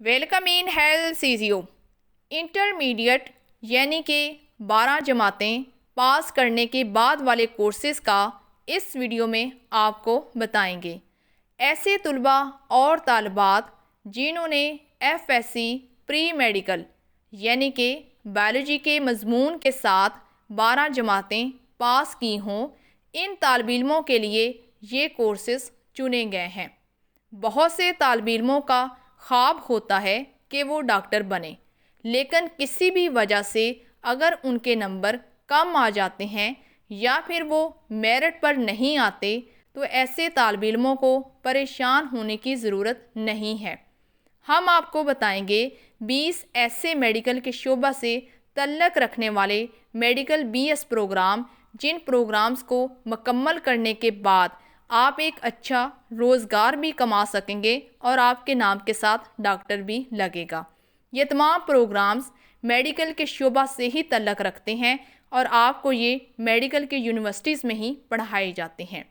Welcome in ہیل CCO intermediate یعنی کہ 12 جماعتیں پاس کرنے کے بعد والے کورسز کا اس ویڈیو میں آپ کو بتائیں گے۔ ایسے طلباء اور طالبات جنہوں نے FSC پری میڈیکل یعنی کہ بایولوجی کے مضمون کے ساتھ 12 جماعتیں پاس کی ہوں، ان طالب علموں کے لیے یہ کورسز چنے گئے ہیں۔ بہت سے طالب علموں کا خواب ہوتا ہے کہ وہ ڈاکٹر بنیں، لیکن کسی بھی وجہ سے اگر ان کے نمبر کم آ جاتے ہیں یا پھر وہ میرٹ پر نہیں آتے تو ایسے طالب علموں کو پریشان ہونے کی ضرورت نہیں ہے۔ ہم آپ کو بتائیں گے 20 ایسے میڈیکل کے شعبہ سے تعلق رکھنے والے میڈیکل BS پروگرام، جن پروگرامز کو مکمل کرنے کے بعد آپ ایک اچھا روزگار بھی کما سکیں گے اور آپ کے نام کے ساتھ ڈاکٹر بھی لگے گا۔ یہ تمام پروگرامز میڈیکل کے شعبہ سے ہی تعلق رکھتے ہیں اور آپ کو یہ میڈیکل کے یونیورسٹیز میں ہی پڑھائے جاتے ہیں۔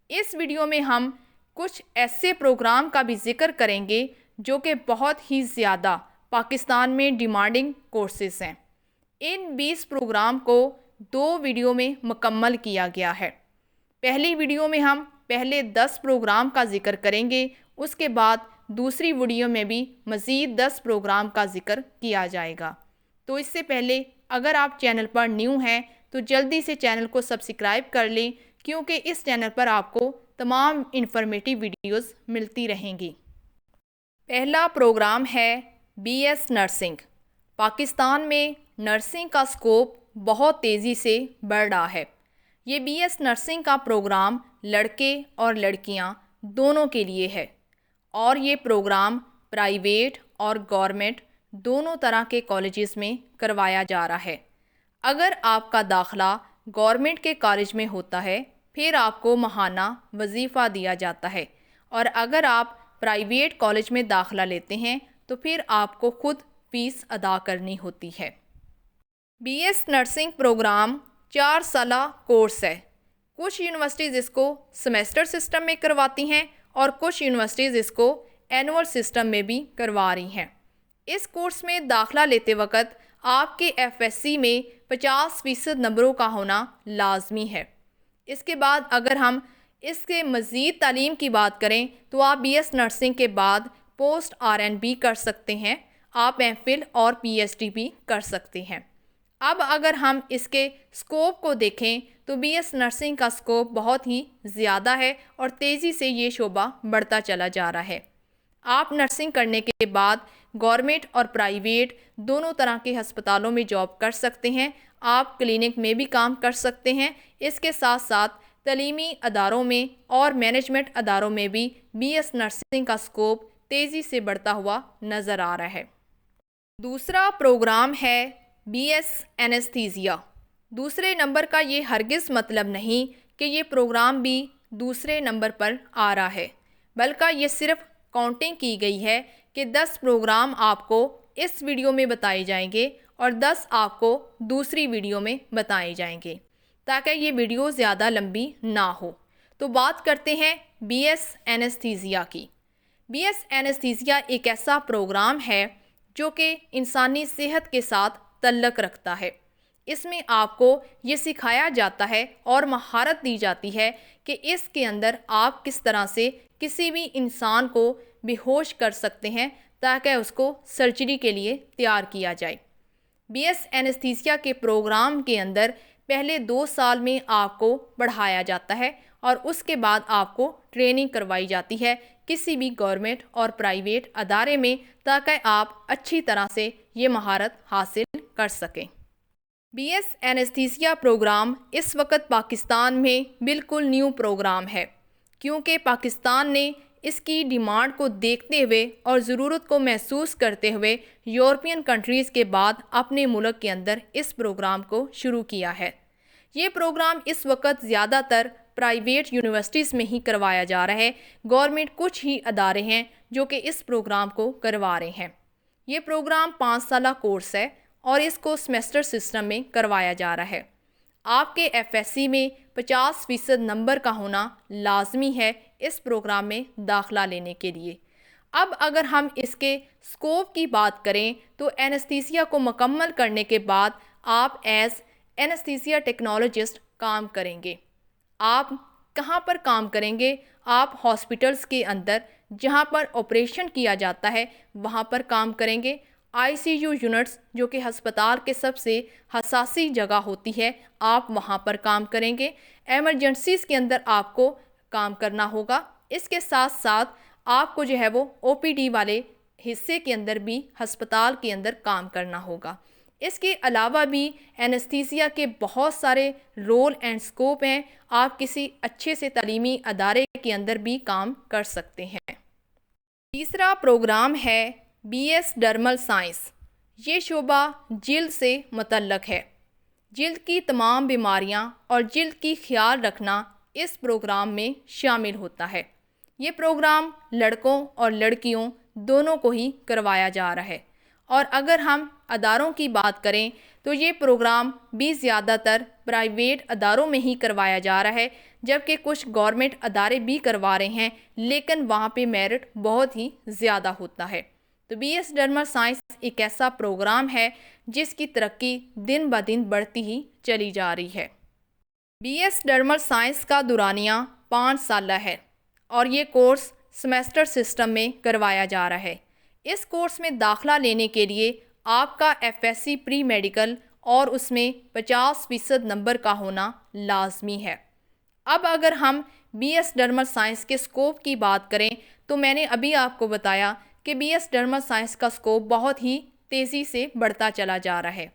اس ویڈیو میں ہم کچھ ایسے پروگرام کا بھی ذکر کریں گے جو کہ بہت ہی زیادہ پاکستان میں ڈیمانڈنگ کورسز ہیں۔ ان 20 پروگرام کو 2 ویڈیو میں مکمل کیا گیا ہے۔ پہلی ویڈیو میں ہم پہلے 10 پروگرام کا ذکر کریں گے، اس کے بعد دوسری ویڈیو میں بھی مزید 10 پروگرام کا ذکر کیا جائے گا۔ تو اس سے پہلے اگر آپ چینل پر نیو ہیں تو جلدی سے چینل کو سبسکرائب کر لیں، کیونکہ اس چینل پر آپ کو تمام انفارمیٹیو ویڈیوز ملتی رہیں گی۔ پہلا پروگرام ہے BS نرسنگ۔ پاکستان میں نرسنگ کا سکوپ بہت تیزی سے بڑھ رہا ہے۔ یہ BS نرسنگ کا پروگرام لڑکے اور لڑکیاں دونوں کے لیے ہے، اور یہ پروگرام پرائیویٹ اور گورنمنٹ دونوں طرح کے کالجز میں کروایا جا رہا ہے۔ اگر آپ کا داخلہ گورنمنٹ کے کالج میں ہوتا ہے پھر آپ کو ماہانہ وظیفہ دیا جاتا ہے، اور اگر آپ پرائیویٹ کالج میں داخلہ لیتے ہیں تو پھر آپ کو خود فیس ادا کرنی ہوتی ہے۔ BS نرسنگ پروگرام 4 سالہ کورس ہے۔ کچھ یونیورسٹیز اس کو سیمیسٹر سسٹم میں کرواتی ہیں اور کچھ یونیورسٹیز اس کو اینول سسٹم میں بھی کروا رہی ہیں۔ اس کورس میں داخلہ لیتے وقت آپ کے FSC میں 50% نمبروں کا ہونا لازمی ہے۔ اس کے بعد اگر ہم اس کے مزید تعلیم کی بات کریں تو آپ BS نرسنگ کے بعد پوسٹ RN بھی کر سکتے ہیں، آپ MPhil اور PhD بھی کر سکتے ہیں۔ اب اگر ہم اس کے سکوپ کو دیکھیں تو BS نرسنگ کا سکوپ بہت ہی زیادہ ہے اور تیزی سے یہ شعبہ بڑھتا چلا جا رہا ہے۔ آپ نرسنگ کرنے کے بعد گورنمنٹ اور پرائیویٹ دونوں طرح کے ہسپتالوں میں جاب کر سکتے ہیں، آپ کلینک میں بھی کام کر سکتے ہیں، اس کے ساتھ ساتھ تعلیمی اداروں میں اور مینجمنٹ اداروں میں بھی BS نرسنگ کا سکوپ تیزی سے بڑھتا ہوا نظر آ رہا ہے۔ دوسرا پروگرام ہے BS اینستھیزیا۔ دوسرے نمبر کا یہ ہرگز مطلب نہیں کہ یہ پروگرام بھی دوسرے نمبر پر آ رہا ہے، بلکہ یہ صرف کاؤنٹنگ کی گئی ہے کہ 10 پروگرام آپ کو اس ویڈیو میں بتائے جائیں گے اور 10 آپ کو دوسری ویڈیو میں بتائے جائیں گے تاکہ یہ ویڈیو زیادہ لمبی نہ ہو۔ تو بات کرتے ہیں BS اینستھیزیا کی۔ BS اینستھیزیا ایک ایسا پروگرام ہے جو کہ انسانی صحت کے ساتھ تعلق رکھتا ہے۔ اس میں آپ کو یہ سکھایا جاتا ہے اور مہارت دی جاتی ہے کہ اس کے اندر آپ کس طرح سے کسی بھی انسان کو بے ہوش کر سکتے ہیں تاکہ اس کو سرجری کے لیے تیار کیا جائے۔ BS اینستھیزیا کے پروگرام کے اندر پہلے 2 سال میں آپ کو پڑھایا جاتا ہے اور اس کے بعد آپ کو ٹریننگ کروائی جاتی ہے کسی بھی گورنمنٹ اور پرائیویٹ ادارے میں تاکہ آپ اچھی طرح سے یہ مہارت حاصل کر سکیں۔ BS اینستھیزیا پروگرام اس وقت پاکستان میں بالکل نیو پروگرام ہے، کیونکہ پاکستان نے اس کی ڈیمانڈ کو دیکھتے ہوئے اور ضرورت کو محسوس کرتے ہوئے یورپین کنٹریز کے بعد اپنے ملک کے اندر اس پروگرام کو شروع کیا ہے۔ یہ پروگرام اس وقت زیادہ تر پرائیویٹ یونیورسٹیز میں ہی کروایا جا رہا ہے، گورنمنٹ کچھ ہی ادارے ہیں جو کہ اس پروگرام کو کروا رہے ہیں۔ یہ پروگرام 5 سالہ کورس ہے اور اس کو سیمیسٹر سسٹم میں کروایا جا رہا ہے۔ آپ کے FSC میں 50% نمبر کا ہونا لازمی ہے اس پروگرام میں داخلہ لینے کے لیے۔ اب اگر ہم اس کے اسکوپ کی بات کریں تو اینستھیسیا کو مکمل کرنے کے بعد آپ ایز اینستھیسیا ٹیکنالوجسٹ کام کریں گے۔ آپ کہاں پر کام کریں گے؟ آپ ہاسپٹلس کے اندر جہاں پر آپریشن کیا جاتا ہے وہاں پر کام کریں گے۔ آئی سی یو یونٹس جو کہ ہسپتال کے سب سے حساسی جگہ ہوتی ہے، آپ وہاں پر کام کریں گے۔ ایمرجنسیز کے اندر آپ کو کام کرنا ہوگا۔ اس کے ساتھ ساتھ آپ کو جو ہے وہ او پی ڈی والے حصے کے اندر بھی ہسپتال کے اندر کام کرنا ہوگا۔ اس کے علاوہ بھی اینستھیسیا کے بہت سارے رول اینڈ سکوپ ہیں۔ آپ کسی اچھے سے تعلیمی ادارے کے اندر بھی کام کر سکتے ہیں۔ تیسرا پروگرام ہے بی ایس ڈرمل سائنس۔ یہ شعبہ جلد سے متعلق ہے۔ جلد کی تمام بیماریاں اور جلد کی خیال رکھنا اس پروگرام میں شامل ہوتا ہے۔ یہ پروگرام لڑکوں اور لڑکیوں دونوں کو ہی کروایا جا رہا ہے، اور اگر ہم اداروں کی بات کریں تو یہ پروگرام بھی زیادہ تر پرائیویٹ اداروں میں ہی کروایا جا رہا ہے، جبکہ کچھ گورنمنٹ ادارے بھی کروا رہے ہیں، لیکن وہاں پہ میرٹ بہت ہی زیادہ ہوتا ہے۔ تو بی ایس ڈرمل سائنس ایک ایسا پروگرام ہے جس کی ترقی دن بہ دن بڑھتی ہی چلی جا رہی ہے۔ بی ایس ڈرمل سائنس کا دورانیہ 5 سالہ ہے اور یہ کورس سیمیسٹر سسٹم میں کروایا جا رہا ہے۔ اس کورس میں داخلہ لینے کے لیے آپ کا F S C pre medical اور اس میں 50% نمبر کا ہونا لازمی ہے۔ اب اگر ہم بی ایس ڈرمل سائنس کے سکوپ کی بات کریں تو میں نے ابھی آپ کو بتایا کہ بی ایس ڈرمل سائنس کا سکوپ بہت ہی تیزی سے بڑھتا چلا جا رہا ہے۔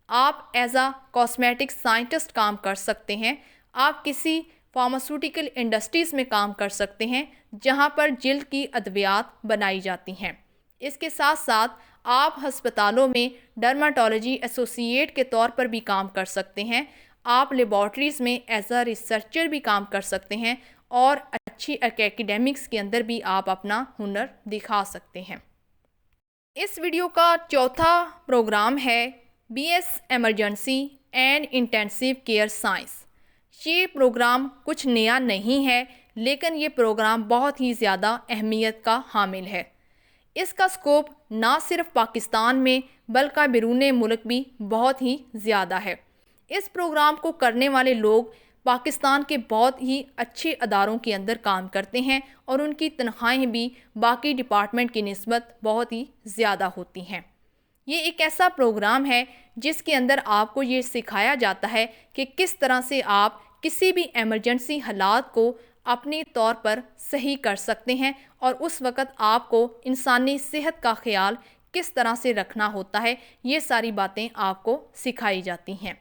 آپ ایز اے کاسمیٹک سائنٹسٹ کام کر سکتے ہیں۔ آپ کسی فارماسیوٹیکل انڈسٹریز میں کام کر سکتے ہیں جہاں پر جلد کی ادویات بنائی جاتی ہیں۔ اس کے ساتھ ساتھ آپ ہسپتالوں میں ڈرماٹولوجی ایسوسیٹ کے طور پر بھی کام کر سکتے ہیں۔ آپ لیبارٹریز میں ایز اے ریسرچر بھی کام کر سکتے ہیں اور اچھی اکیڈیمکس کے اندر بھی آپ اپنا ہنر دکھا سکتے ہیں۔ اس ویڈیو کا چوتھا پروگرام ہے B S emergency and intensive care science. یہ پروگرام کچھ نیا نہیں ہے، لیکن یہ پروگرام بہت ہی زیادہ اہمیت کا حامل ہے۔ اس کا سکوپ نہ صرف پاکستان میں بلکہ بیرون ملک بھی بہت ہی زیادہ ہے۔ اس پروگرام کو کرنے والے لوگ پاکستان کے بہت ہی اچھے اداروں کے اندر کام کرتے ہیں اور ان کی تنخواہیں بھی باقی ڈپارٹمنٹ کی نسبت بہت ہی زیادہ ہوتی ہیں۔ یہ ایک ایسا پروگرام ہے جس کے اندر آپ کو یہ سکھایا جاتا ہے کہ کس طرح سے آپ کسی بھی ایمرجنسی حالات کو اپنی طور پر صحیح کر سکتے ہیں، اور اس وقت آپ کو انسانی صحت کا خیال کس طرح سے رکھنا ہوتا ہے، یہ ساری باتیں آپ کو سکھائی جاتی ہیں۔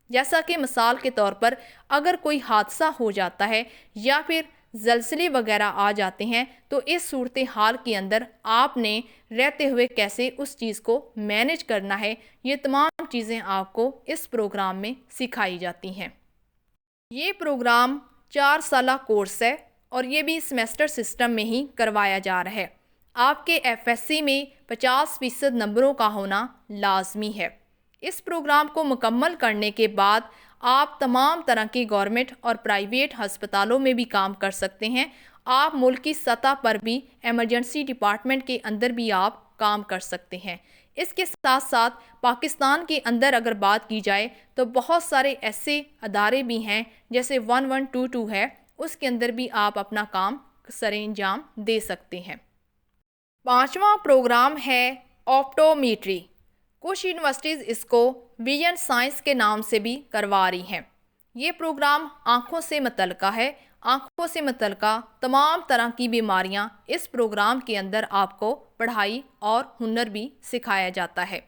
جیسا کہ مثال کے طور پر اگر کوئی حادثہ ہو جاتا ہے یا پھر زلزلے وغیرہ آ جاتے ہیں تو اس صورتحال کے اندر آپ نے رہتے ہوئے کیسے اس چیز کو مینج کرنا ہے، یہ تمام چیزیں آپ کو اس پروگرام میں سکھائی جاتی ہیں۔ یہ پروگرام 4 سالہ کورس ہے اور یہ بھی سیمیسٹر سسٹم میں ہی کروایا جا رہا ہے۔ آپ کے ایف ایس سی میں 50% نمبروں کا ہونا لازمی ہے۔ اس پروگرام کو مکمل کرنے کے بعد آپ تمام طرح کی گورنمنٹ اور پرائیویٹ ہسپتالوں میں بھی کام کر سکتے ہیں۔ آپ ملک کی سطح پر بھی ایمرجنسی ڈپارٹمنٹ کے اندر بھی آپ کام کر سکتے ہیں۔ اس کے ساتھ ساتھ پاکستان کے اندر اگر بات کی جائے تو بہت سارے ایسے ادارے بھی ہیں جیسے 1122 ہے، اس کے اندر بھی آپ اپنا کام سر انجام دے سکتے ہیں۔ 5واں پروگرام ہے آپٹومیٹری۔ کچھ یونیورسٹیز اس کو ویژن سائنس کے نام سے بھی کروا رہی ہیں۔ یہ پروگرام آنکھوں سے متعلقہ ہے۔ آنکھوں سے متعلقہ تمام طرح کی بیماریاں اس پروگرام کے اندر آپ کو پڑھائی اور ہنر بھی سکھایا جاتا ہے۔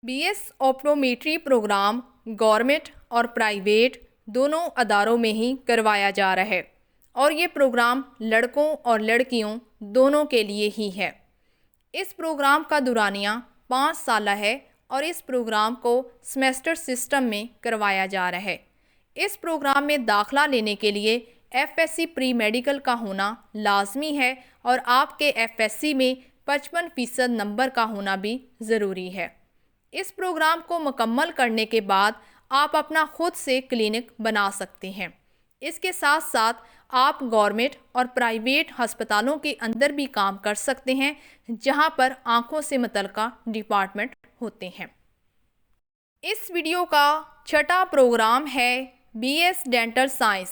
بی ایس آپٹومیٹری پروگرام گورنمنٹ اور پرائیویٹ دونوں اداروں میں ہی کروایا جا رہا ہے، اور یہ پروگرام لڑکوں اور لڑکیوں دونوں کے لیے ہی ہے۔ اس پروگرام کا دورانیہ 5 سالہ ہے اور اس پروگرام کو سیمیسٹر سسٹم میں کروایا جا رہا ہے۔ اس پروگرام میں داخلہ لینے کے لیے F S C pre medical کا ہونا لازمی ہے اور آپ کے ایف ایس سی میں 55% نمبر کا ہونا بھی ضروری ہے۔ اس پروگرام کو مکمل کرنے کے بعد آپ اپنا خود سے کلینک بنا سکتے ہیں۔ اس کے ساتھ ساتھ آپ گورنمنٹ اور پرائیویٹ ہسپتالوں کے اندر بھی کام کر سکتے ہیں جہاں پر آنکھوں سے متعلقہ ڈپارٹمنٹ ہوتے ہیں۔ اس ویڈیو کا چھٹا پروگرام ہے بی ایس ڈینٹل سائنس۔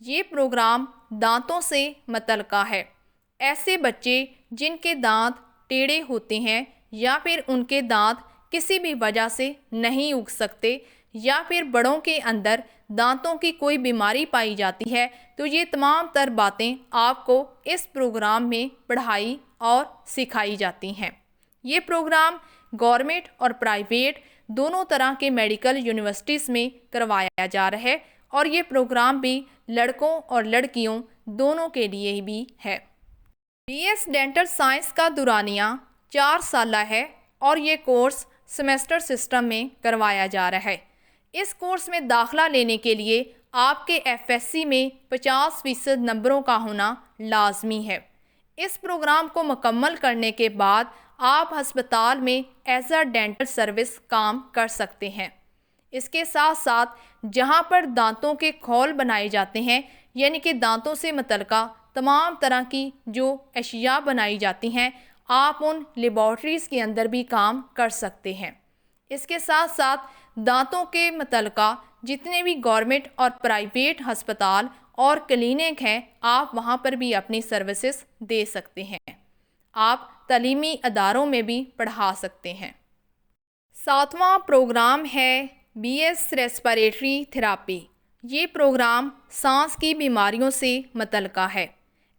یہ پروگرام دانتوں سے متعلقہ ہے۔ ایسے بچے جن کے دانت ٹیڑھے ہوتے ہیں یا پھر ان کے دانت کسی بھی وجہ سے نہیں اگ سکتے یا پھر بڑوں کے اندر دانتوں کی کوئی بیماری پائی جاتی ہے، تو یہ تمام تر باتیں آپ کو اس پروگرام میں پڑھائی اور سکھائی جاتی ہیں۔ یہ پروگرام گورنمنٹ اور پرائیویٹ دونوں طرح کے میڈیکل یونیورسٹیز میں کروایا جا رہا ہے اور یہ پروگرام بھی لڑکوں اور لڑکیوں دونوں کے لیے بھی ہے۔ بی ایس ڈینٹل سائنس کا دورانیہ 4 سالہ ہے اور یہ کورس سیمسٹر سسٹم میں کروایا جا رہا ہے۔ اس کورس میں داخلہ لینے کے لیے آپ کے ایف ایس سی میں 50% نمبروں کا ہونا لازمی ہے۔ اس پروگرام کو مکمل کرنے کے بعد آپ ہسپتال میں ایز اے ڈینٹل سروس کام کر سکتے ہیں۔ اس کے ساتھ ساتھ جہاں پر دانتوں کے کھول بنائے جاتے ہیں، یعنی کہ دانتوں سے متعلقہ تمام طرح کی جو اشیاء بنائی جاتی ہیں، آپ ان لیبارٹریز کے اندر بھی کام کر سکتے ہیں۔ اس کے ساتھ ساتھ دانتوں کے متعلقہ جتنے بھی گورنمنٹ اور پرائیویٹ ہسپتال اور کلینک ہیں، آپ وہاں پر بھی اپنی سروسز دے سکتے ہیں۔ آپ تعلیمی اداروں میں بھی پڑھا سکتے ہیں۔ 7واں پروگرام ہے بی ایس ریسپیریٹری تھراپی۔ یہ پروگرام سانس کی بیماریوں سے متعلقہ ہے۔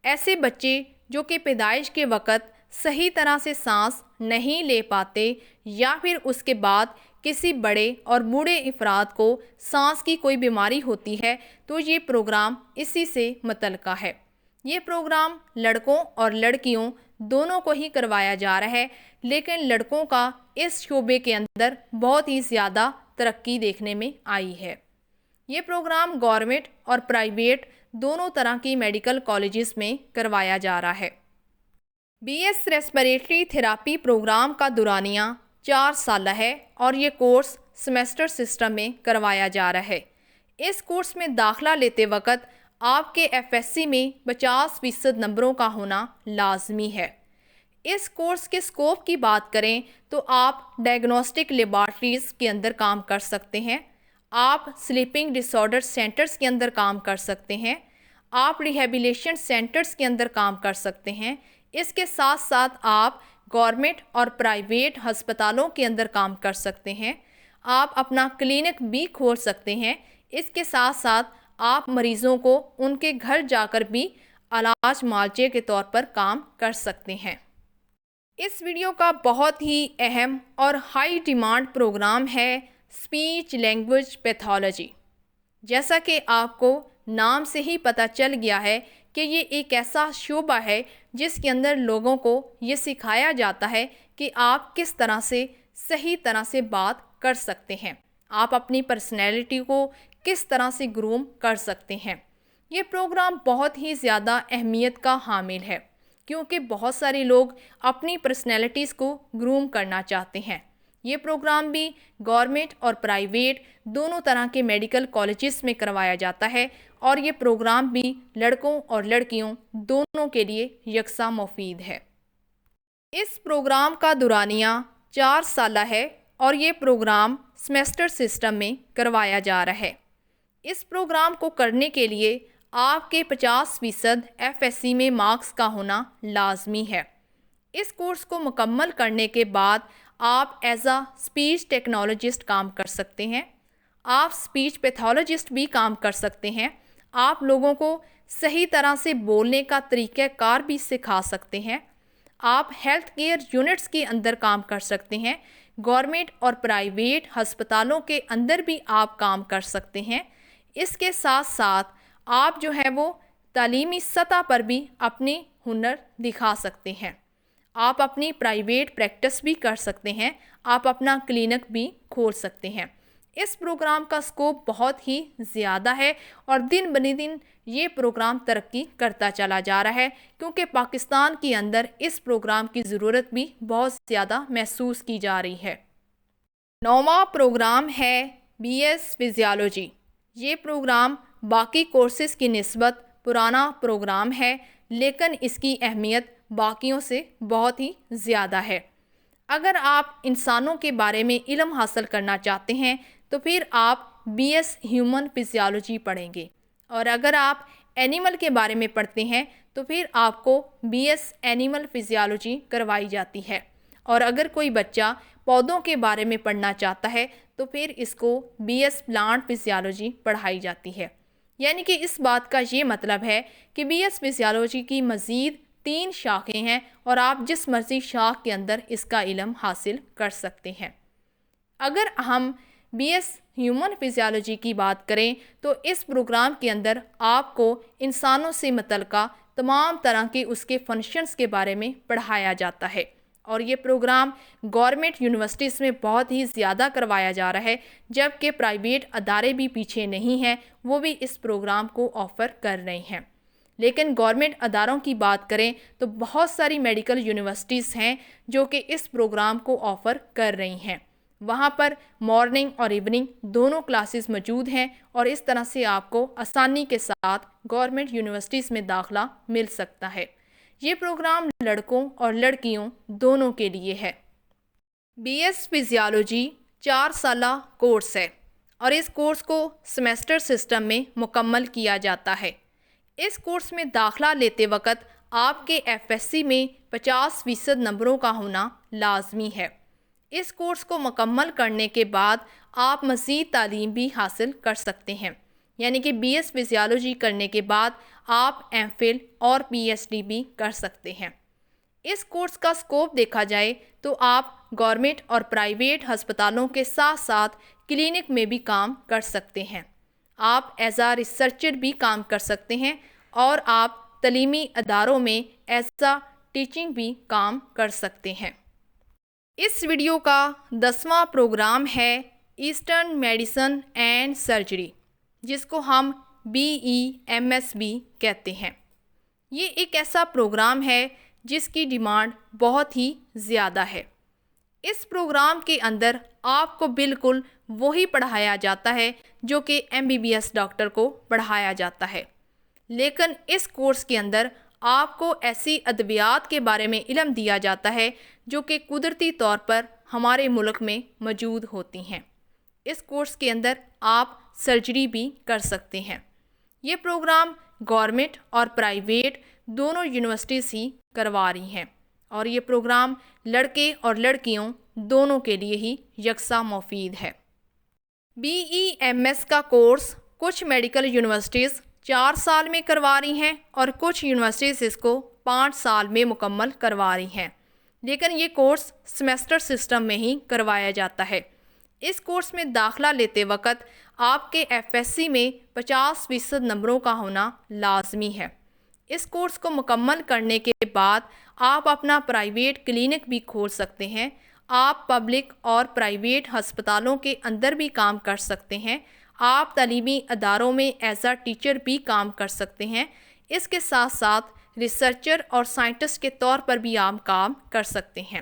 ایسے بچے جو کہ پیدائش کے وقت صحیح طرح سے سانس نہیں لے پاتے یا پھر اس کے بعد کسی بڑے اور بوڑھے افراد کو سانس کی کوئی بیماری ہوتی ہے، تو یہ پروگرام اسی سے متعلقہ ہے۔ یہ پروگرام لڑکوں اور لڑکیوں دونوں کو ہی کروایا جا رہا ہے، لیکن لڑکوں کا اس شعبے کے اندر بہت ہی زیادہ ترقی دیکھنے میں آئی ہے۔ یہ پروگرام گورنمنٹ اور پرائیویٹ دونوں طرح کی میڈیکل کالجز میں کروایا جا رہا ہے۔ B S respiratory therapy program کا دورانیہ 4 سالہ ہے اور یہ کورس سیمسٹر سسٹم میں کروایا جا رہا ہے۔ اس کورس میں داخلہ لیتے وقت آپ کے ایف ایس سی میں 50% نمبروں کا ہونا لازمی ہے۔ اس کورس کے اسکوپ کی بات کریں تو آپ ڈائگنوسٹک لیبارٹریز کے اندر کام کر سکتے ہیں، آپ سلیپنگ ڈس آرڈر سینٹرز کے اندر کام کر سکتے ہیں، آپ ریہیبلیشن سینٹرز کے اندر کام کر سکتے ہیں۔ اس کے ساتھ ساتھ آپ گورنمنٹ اور پرائیویٹ ہسپتالوں کے اندر کام کر سکتے ہیں، آپ اپنا کلینک بھی کھول سکتے ہیں۔ اس کے ساتھ ساتھ آپ مریضوں کو ان کے گھر جا کر بھی علاج معالجے کے طور پر کام کر سکتے ہیں۔ اس ویڈیو کا بہت ہی اہم اور ہائی ڈیمانڈ پروگرام ہے اسپیچ لینگویج پیتھولوجی۔ جیسا کہ آپ کو نام سے ہی پتہ چل گیا ہے کہ یہ ایک ایسا شعبہ ہے جس کے اندر لوگوں کو یہ سکھایا جاتا ہے کہ آپ کس طرح سے صحیح طرح سے بات کر سکتے ہیں، آپ اپنی پرسنالٹی کو کس طرح سے گروم کر سکتے ہیں۔ یہ پروگرام بہت ہی زیادہ اہمیت کا حامل ہے کیونکہ بہت سارے لوگ اپنی پرسنالٹیز کو گروم کرنا چاہتے ہیں۔ یہ پروگرام بھی گورنمنٹ اور پرائیویٹ دونوں طرح کے میڈیکل کالجز میں کروایا جاتا ہے اور یہ پروگرام بھی لڑکوں اور لڑکیوں دونوں کے لیے یکساں مفید ہے۔ اس پروگرام کا دورانیہ 4 سالہ ہے اور یہ پروگرام سیمسٹر سسٹم میں کروایا جا رہا ہے۔ اس پروگرام کو کرنے کے لیے آپ کے 50% ایف ایس سی میں مارکس کا ہونا لازمی ہے۔ اس کورس کو مکمل کرنے کے بعد آپ ایز اے اسپیچ ٹیکنالوجسٹ کام کر سکتے ہیں، آپ اسپیچ پیتھولوجسٹ بھی کام کر سکتے ہیں، آپ لوگوں کو صحیح طرح سے بولنے کا طریقہ کار بھی سکھا سکتے ہیں، آپ ہیلتھ کیئر یونٹس کے اندر کام کر سکتے ہیں، گورنمنٹ اور پرائیویٹ ہسپتالوں کے اندر بھی آپ کام کر سکتے ہیں۔ اس کے ساتھ ساتھ آپ جو ہے وہ تعلیمی سطح پر بھی اپنی ہنر دکھا سکتے ہیں، آپ اپنی پرائیویٹ پریکٹس بھی کر سکتے ہیں، آپ اپنا کلینک بھی کھول سکتے ہیں۔ اس پروگرام کا سکوپ بہت ہی زیادہ ہے اور دن بدن یہ پروگرام ترقی کرتا چلا جا رہا ہے کیونکہ پاکستان کے اندر اس پروگرام کی ضرورت بھی بہت زیادہ محسوس کی جا رہی ہے۔ 9واں پروگرام ہے بی ایس فزیالوجی۔ یہ پروگرام باقی کورسز کی نسبت پرانا پروگرام ہے، لیکن اس کی اہمیت باقیوں سے بہت ہی زیادہ ہے۔ اگر آپ انسانوں کے بارے میں علم حاصل کرنا چاہتے ہیں تو پھر آپ بی ایس ہیومن فزیالوجی پڑھیں گے، اور اگر آپ اینیمل کے بارے میں پڑھتے ہیں تو پھر آپ کو بی ایس اینیمل فزیالوجی کروائی جاتی ہے، اور اگر کوئی بچہ پودوں کے بارے میں پڑھنا چاہتا ہے تو پھر اس کو بی ایس پلانٹ فزیالوجی پڑھائی جاتی ہے۔ یعنی کہ اس بات کا یہ مطلب ہے کہ بی ایس فزیالوجی کی مزید 3 شاخیں ہیں، اور آپ جس مرضی شاخ کے اندر اس کا علم حاصل کر سکتے ہیں۔ اگر ہم بی ایس ہیومن فزیالوجی کی بات کریں تو اس پروگرام کے اندر آپ کو انسانوں سے متعلقہ تمام طرح کے اس کے فنکشنز کے بارے میں پڑھایا جاتا ہے، اور یہ پروگرام گورنمنٹ یونیورسٹیز میں بہت ہی زیادہ کروایا جا رہا ہے، جبکہ پرائیویٹ ادارے بھی پیچھے نہیں ہیں، وہ بھی اس پروگرام کو آفر کر رہے ہیں۔ لیکن گورنمنٹ اداروں کی بات کریں تو بہت ساری میڈیکل یونیورسٹیز ہیں جو کہ اس پروگرام کو آفر کر رہی ہیں۔ وہاں پر مارننگ اور ایوننگ دونوں کلاسز موجود ہیں، اور اس طرح سے آپ کو آسانی کے ساتھ گورنمنٹ یونیورسٹیز میں داخلہ مل سکتا ہے۔ یہ پروگرام لڑکوں اور لڑکیوں دونوں کے لیے ہے۔ بی ایس فزیالوجی 4 سالہ کورس ہے، اور اس کورس کو سیمیسٹر سسٹم میں مکمل کیا جاتا ہے۔ اس کورس میں داخلہ لیتے وقت آپ کے ایف ایس سی میں 50% نمبروں کا ہونا لازمی ہے۔ اس کورس کو مکمل کرنے کے بعد آپ مزید تعلیم بھی حاصل کر سکتے ہیں، یعنی کہ بی ایس فزیالوجی کرنے کے بعد آپ ایم فل اور پی ایچ ڈی بھی کر سکتے ہیں۔ اس کورس کا سکوپ دیکھا جائے تو آپ گورنمنٹ اور پرائیویٹ ہسپتالوں کے ساتھ ساتھ کلینک میں بھی کام کر سکتے ہیں۔ آپ ایز اے ریسرچر بھی کام کر سکتے ہیں، اور آپ تعلیمی اداروں میں ایز اے ٹیچنگ بھی کام کر سکتے ہیں۔ اس ویڈیو کا 10واں پروگرام ہے ایسٹرن میڈیسن اینڈ سرجری، جس کو ہم BEMS بھی کہتے ہیں۔ یہ ایک ایسا پروگرام ہے جس کی ڈیمانڈ بہت ہی زیادہ ہے۔ اس پروگرام کے اندر آپ کو بالکل وہی پڑھایا جاتا ہے جو کہ MBBS ڈاکٹر کو پڑھایا جاتا ہے، لیکن اس کورس کے اندر آپ کو ایسی ادویات کے بارے میں علم دیا جاتا ہے جو کہ قدرتی طور پر ہمارے ملک میں موجود ہوتی ہیں۔ اس کورس کے اندر آپ سرجری بھی کر سکتے ہیں۔ یہ پروگرام گورنمنٹ اور پرائیویٹ دونوں یونیورسٹیز ہی کروا رہی ہیں، اور یہ پروگرام لڑکے اور لڑکیوں دونوں کے لیے ہی یکساں مفید ہے۔ BEMS کا کورس کچھ میڈیکل یونیورسٹیز 4 سال میں کروا رہی ہیں، اور کچھ یونیورسٹیز اس کو 5 سال میں مکمل کروا رہی ہیں، لیکن یہ کورس سیمیسٹر سسٹم میں ہی کروایا جاتا ہے۔ اس کورس میں داخلہ لیتے وقت آپ کے ایف ایس سی میں 50% نمبروں کا ہونا لازمی ہے۔ اس کورس کو مکمل کرنے کے بعد آپ اپنا پرائیویٹ کلینک بھی کھول سکتے ہیں۔ آپ پبلک اور پرائیویٹ ہسپتالوں کے اندر بھی کام کر سکتے ہیں۔ آپ تعلیمی اداروں میں ایز اے ٹیچر بھی کام کر سکتے ہیں۔ اس کے ساتھ ساتھ ریسرچر اور سائنٹسٹ کے طور پر بھی آپ کام کر سکتے ہیں۔